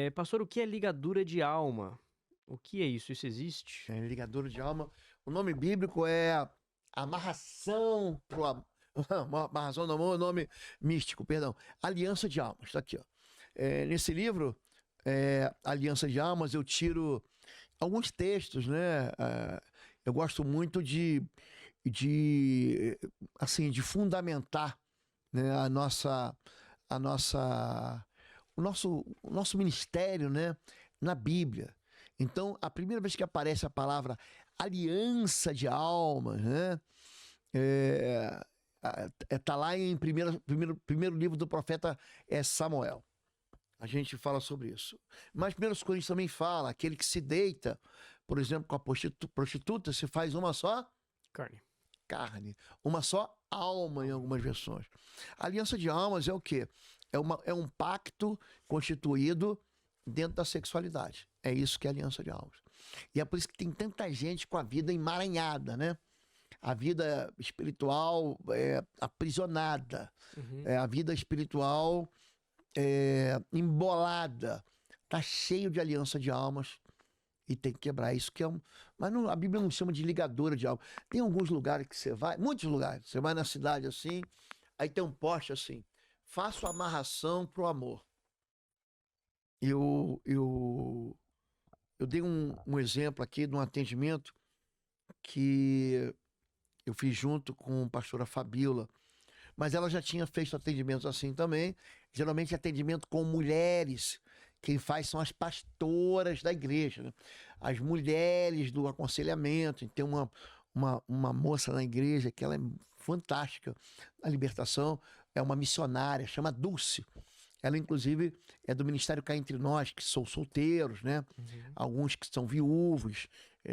Pastor, o que é ligadura de alma? O que é isso? Isso existe? É, ligadura de alma. O nome bíblico é amarração pro amor. Amarração do amor é o nome místico, perdão. Aliança de almas, está aqui, ó. Nesse livro, Aliança de Almas, eu tiro alguns textos, né? Eu gosto muito de, assim, de fundamentar, né, a nossa, o nosso ministério, né, na Bíblia. Então, a primeira vez que aparece a palavra aliança de almas, né, tá lá em primeiro livro do profeta Samuel. A gente fala sobre isso. Mas 1 Coríntios também fala, aquele que se deita, por exemplo, com a prostituta, se faz uma só carne, uma só alma em algumas versões. A aliança de almas é o quê? É um pacto constituído dentro da sexualidade. É isso que é a aliança de almas. E é por isso que tem tanta gente com a vida emaranhada, né? A vida espiritual aprisionada. Uhum. A vida espiritual embolada. Tá cheio de aliança de almas. E tem que quebrar isso que é um... Mas a Bíblia não chama de ligadura de alma. Tem alguns lugares que você vai, muitos lugares, você vai na cidade assim, aí tem um poste assim, faço amarração pro amor. Eu dei um exemplo aqui de um atendimento que eu fiz junto com a pastora Fabíola, mas ela já tinha feito atendimentos assim também, geralmente atendimento com mulheres. Quem faz são as pastoras da igreja, né? As mulheres do aconselhamento. Tem uma moça na igreja que ela é fantástica na libertação, é uma missionária, chama Dulce. Ela, inclusive, é do Ministério Cá Entre Nós, que são solteiros, né? Uhum. Alguns que são viúvos,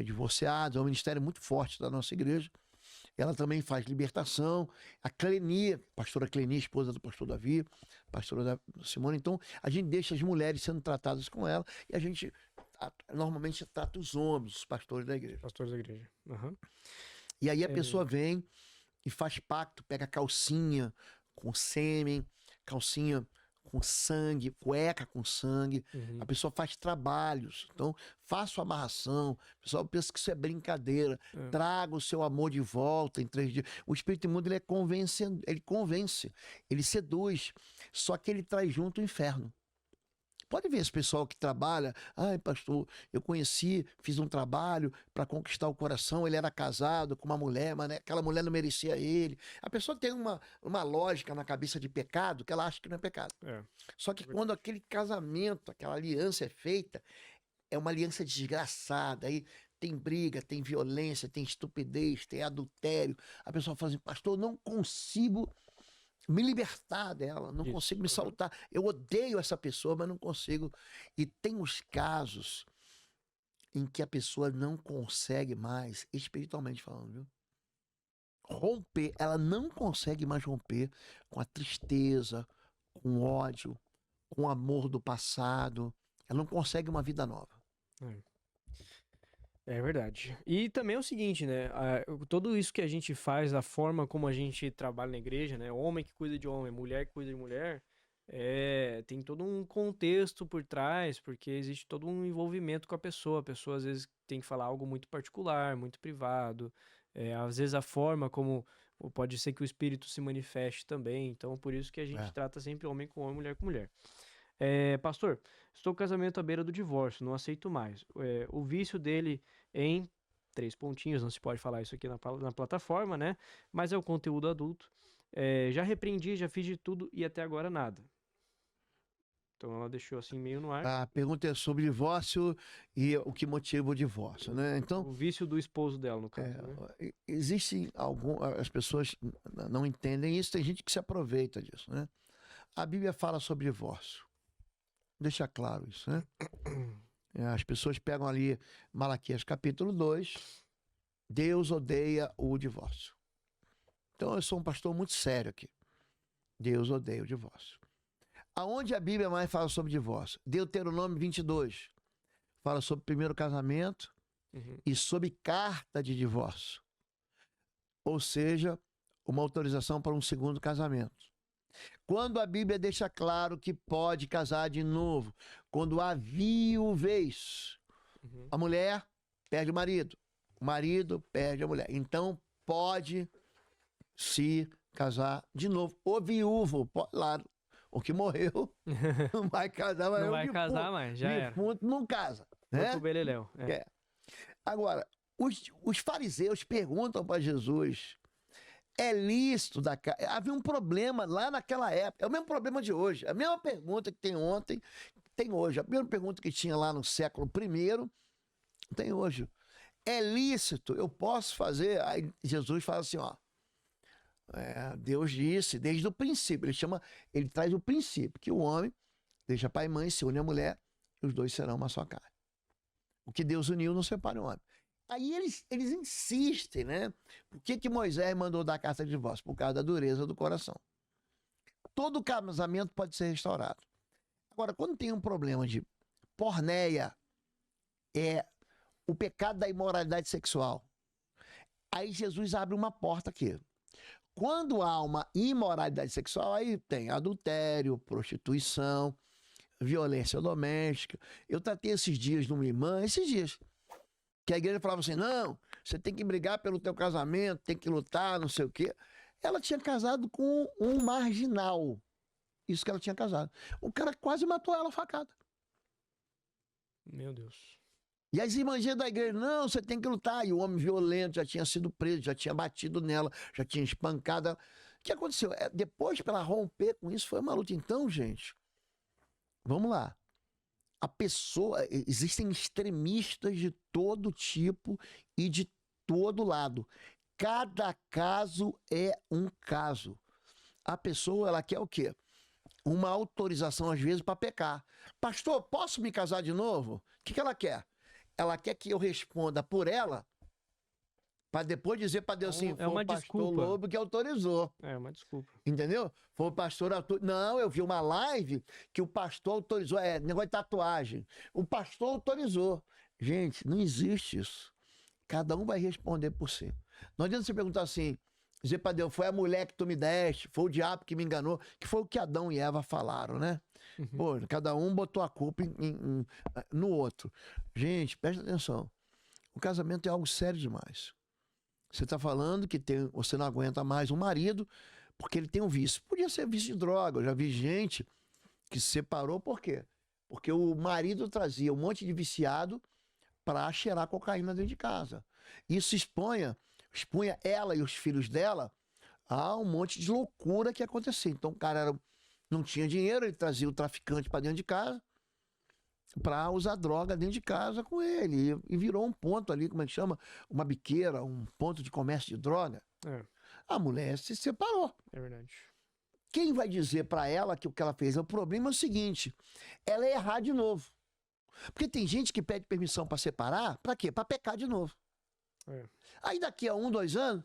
divorciados. É um ministério muito forte da nossa igreja. Ela também faz libertação. A Cleni, pastora Cleni, esposa do pastor Davi, pastora da Simone. Então, a gente deixa as mulheres sendo tratadas com ela e a gente normalmente trata os homens, os pastores da igreja. Pastores da igreja. Uhum. E aí a pessoa vem e faz pacto, pega calcinha com sêmen, calcinha com sangue, cueca com sangue. Uhum. A pessoa faz trabalhos. Então, faça a amarração. O pessoal pensa que isso é brincadeira. Traga o seu amor de volta em 3 dias. O espírito imundo, ele convence, ele seduz. Só que ele traz junto o inferno. Pode ver esse pessoal que trabalha, ai pastor, eu conheci, fiz um trabalho para conquistar o coração, ele era casado com uma mulher, mas né, aquela mulher não merecia ele. A pessoa tem uma lógica na cabeça de pecado que ela acha que não é pecado. Só que quando aquele casamento, aquela aliança é feita, é uma aliança desgraçada, aí tem briga, tem violência, tem estupidez, tem adultério. A pessoa fala assim, pastor, eu não consigo me libertar dela, não consigo me soltar. Eu odeio essa pessoa, mas não consigo. E tem os casos em que a pessoa não consegue mais, espiritualmente falando, viu? Romper, ela não consegue mais romper com a tristeza, com o ódio, com o amor do passado. Ela não consegue uma vida nova. É verdade. E também é o seguinte, né? Tudo isso que a gente faz, a forma como a gente trabalha na igreja, né? Homem que cuida de homem, mulher que cuida de mulher, tem todo um contexto por trás, porque existe todo um envolvimento com a pessoa. A pessoa às vezes tem que falar algo muito particular, muito privado. Às vezes a forma como pode ser que o espírito se manifeste também. Então, por isso que a gente trata sempre homem com homem, mulher com mulher. Pastor, estou com casamento à beira do divórcio, não aceito mais. O vício dele em 3 pontinhos, não se pode falar isso aqui na plataforma, né? Mas é o conteúdo adulto. Já repreendi, já fiz de tudo e até agora nada. Então ela deixou assim meio no ar. A pergunta é sobre divórcio e o que motiva o divórcio, né? Então, o vício do esposo dela, no caso, né? Existem as pessoas não entendem isso, tem gente que se aproveita disso, né? A Bíblia fala sobre divórcio. Deixa claro isso, né? As pessoas pegam ali Malaquias capítulo 2, Deus odeia o divórcio. Então eu sou um pastor muito sério aqui. Deus odeia o divórcio. Aonde a Bíblia mais fala sobre divórcio? Deuteronômio 22 fala sobre primeiro casamento e sobre carta de divórcio. Ou seja, uma autorização para um segundo casamento. Quando a Bíblia deixa claro que pode casar de novo, quando há viuvez. Uhum. A mulher perde o marido perde a mulher. Então pode se casar de novo. O viúvo, lá, o que morreu, não vai casar, mas Não o vai casar mais, já era. defunto não casa. Foi pro Né? beleléu. É. Agora, os fariseus perguntam para Jesus, é lícito da casa? Havia um problema lá naquela época, é o mesmo problema de hoje, a mesma pergunta que tem ontem, tem hoje, a mesma pergunta que tinha lá no século I, tem hoje. É lícito, eu posso fazer? Aí Jesus fala assim, ó, Deus disse desde o princípio, ele traz o princípio, que o homem deixa pai e mãe, se une à mulher, e os dois serão uma só carne. O que Deus uniu não separa o homem. Aí eles insistem, né? Por que Moisés mandou dar carta de divórcio? Por causa da dureza do coração. Todo casamento pode ser restaurado. Agora, quando tem um problema de porneia, é o pecado da imoralidade sexual, aí Jesus abre uma porta aqui. Quando há uma imoralidade sexual, aí tem adultério, prostituição, violência doméstica. Eu tratei esses dias numa irmã, que a igreja falava assim, não, você tem que brigar pelo teu casamento, tem que lutar, não sei o quê. Ela tinha casado com um marginal. Isso que ela tinha casado. O cara quase matou ela a facada. Meu Deus. E as irmãs da igreja, não, você tem que lutar. E o homem violento já tinha sido preso, já tinha batido nela, já tinha espancado ela. O que aconteceu? Depois, para ela romper com isso, foi uma luta. Então, gente, vamos lá. Existem extremistas de todo tipo e de todo lado. Cada caso é um caso. A pessoa, ela quer o quê? Uma autorização, às vezes, para pecar. Pastor, posso me casar de novo? O que ela quer? Ela quer que eu responda por ela, para depois dizer para Deus assim, foi o pastor Lobo que autorizou. É uma desculpa. Entendeu? Foi o pastor autorizou. Não, eu vi uma live que o pastor autorizou. Negócio de tatuagem. O pastor autorizou. Gente, não existe isso. Cada um vai responder por si. Não adianta você perguntar assim, dizer para Deus, foi a mulher que tu me deste, foi o diabo que me enganou, que foi o que Adão e Eva falaram, né? Uhum. Pô, cada um botou a culpa no outro. Gente, presta atenção. O casamento é algo sério demais. Você está falando que você não aguenta mais um marido porque ele tem um vício. Podia ser vício de droga. Eu já vi gente que se separou, por quê? Porque o marido trazia um monte de viciado para cheirar cocaína dentro de casa. Isso expunha ela e os filhos dela a um monte de loucura que acontecia. Então o cara não tinha dinheiro, ele trazia o traficante para dentro de casa para usar droga dentro de casa com ele. E virou um ponto ali, como é que chama? Uma biqueira, um ponto de comércio de droga. É. A mulher se separou. É verdade. Quem vai dizer para ela que o que ela fez? O problema é o seguinte, ela é errar de novo. Porque tem gente que pede permissão para separar, para quê? Para pecar de novo. É. Aí daqui a 1, 2 anos,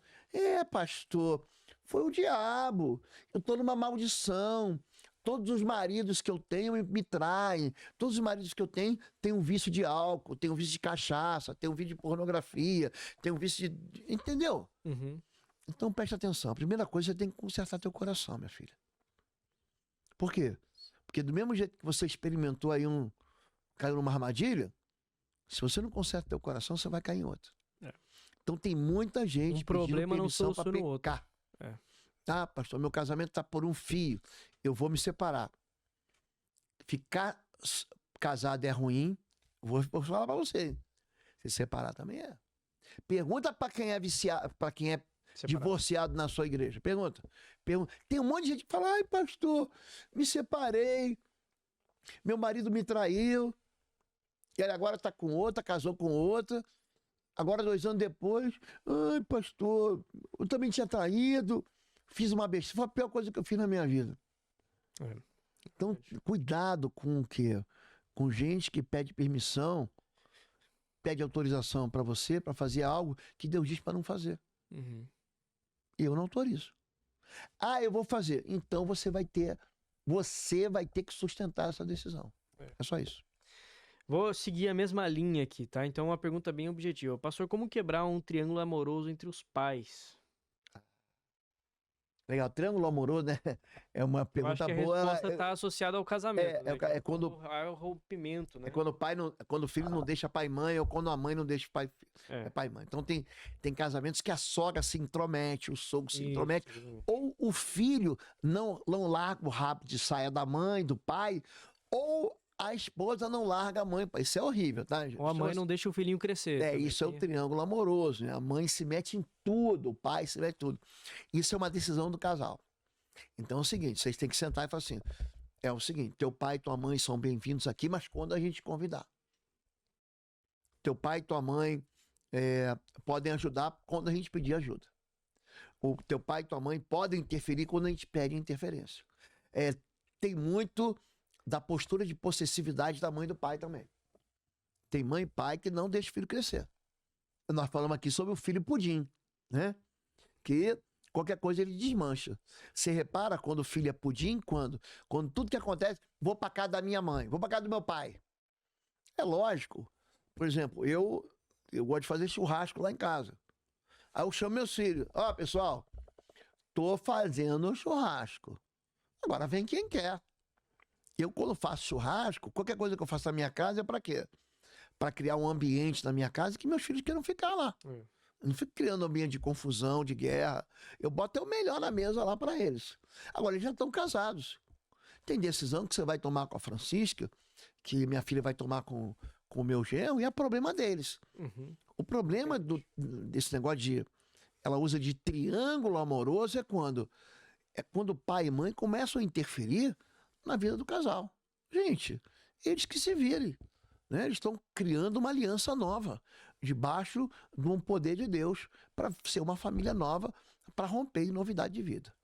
pastor, foi o diabo, eu tô numa maldição, todos os maridos que eu tenho me traem, todos os maridos que eu tenho têm um vício de álcool, têm um vício de cachaça, têm um vício de pornografia, têm um vício de... Entendeu? Uhum. Então preste atenção, a primeira coisa, você tem que consertar teu coração, minha filha. Por quê? Porque do mesmo jeito que você experimentou aí caiu numa armadilha, se você não conserta teu coração, você vai cair em outra. É. Então tem muita gente Um problema não soluciona o outro. É. Ah, pastor, meu casamento está por um fio, eu vou me separar. Ficar casado é ruim, vou falar para você. Se separar também é. Pergunta para quem é viciado, para quem é divorciado na sua igreja. Pergunta. Tem um monte de gente que fala, ai pastor, me separei, meu marido me traiu, e ele agora está com outra, casou com outra, agora 2 anos depois, ai pastor, eu também tinha traído, fiz uma besteira, foi a pior coisa que eu fiz na minha vida. É. Então, cuidado com o quê? Com gente que pede permissão, pede autorização para você, para fazer algo que Deus diz para não fazer. Uhum. Eu não autorizo. Ah, eu vou fazer. Então você vai ter que sustentar essa decisão. É só isso. Vou seguir a mesma linha aqui, tá? Então, uma pergunta bem objetiva. Pastor, como quebrar um triângulo amoroso entre os pais? Legal, triângulo amoroso, né? É uma Eu acho pergunta que a boa. resposta está associada ao casamento, né? É quando É o rompimento, É né? quando o pai não, quando o filho não deixa pai e mãe, ou quando a mãe não deixa É, pai e mãe. Então tem casamentos que a sogra se intromete, o sogro se isso, intromete, exatamente. ou o filho não larga o rabo de saia da mãe, do pai, ou a esposa não larga a mãe. Isso é horrível, tá, gente? Ou a mãe não deixa o filhinho crescer também. Isso é o triângulo amoroso, né? A mãe se mete em tudo, o pai se mete em tudo. Isso é uma decisão do casal. Então é o seguinte, vocês têm que sentar e falar assim, é o seguinte, teu pai e tua mãe são bem-vindos aqui, mas quando a gente convidar. Teu pai e tua mãe podem ajudar quando a gente pedir ajuda. O teu pai e tua mãe podem interferir quando a gente pede interferência. É, tem muito da postura de possessividade da mãe e do pai também. Tem mãe e pai que não deixa o filho crescer. Nós falamos aqui sobre o filho pudim, né? Que qualquer coisa ele desmancha. Você repara quando o filho é pudim? Quando tudo que acontece, vou para casa da minha mãe, vou para casa do meu pai. É lógico. Por exemplo, eu gosto de fazer churrasco lá em casa. Aí eu chamo meus filhos. Ó, pessoal, tô fazendo churrasco. Agora vem quem quer. Eu, quando faço churrasco, qualquer coisa que eu faço na minha casa é para quê? Para criar um ambiente na minha casa que meus filhos queiram ficar lá. Eu não fico criando um ambiente de confusão, de guerra. Eu boto o melhor na mesa lá para eles. Agora, eles já estão casados. Tem decisão que você vai tomar com a Francisca, que minha filha vai tomar com o meu genro, e é problema deles. Uhum. O problema desse negócio de... Ela usa de triângulo amoroso quando pai e mãe começam a interferir na vida do casal. Gente, eles que se virem. Né? Eles estão criando uma aliança nova, debaixo de um poder de Deus, para ser uma família nova, para romper em novidade de vida.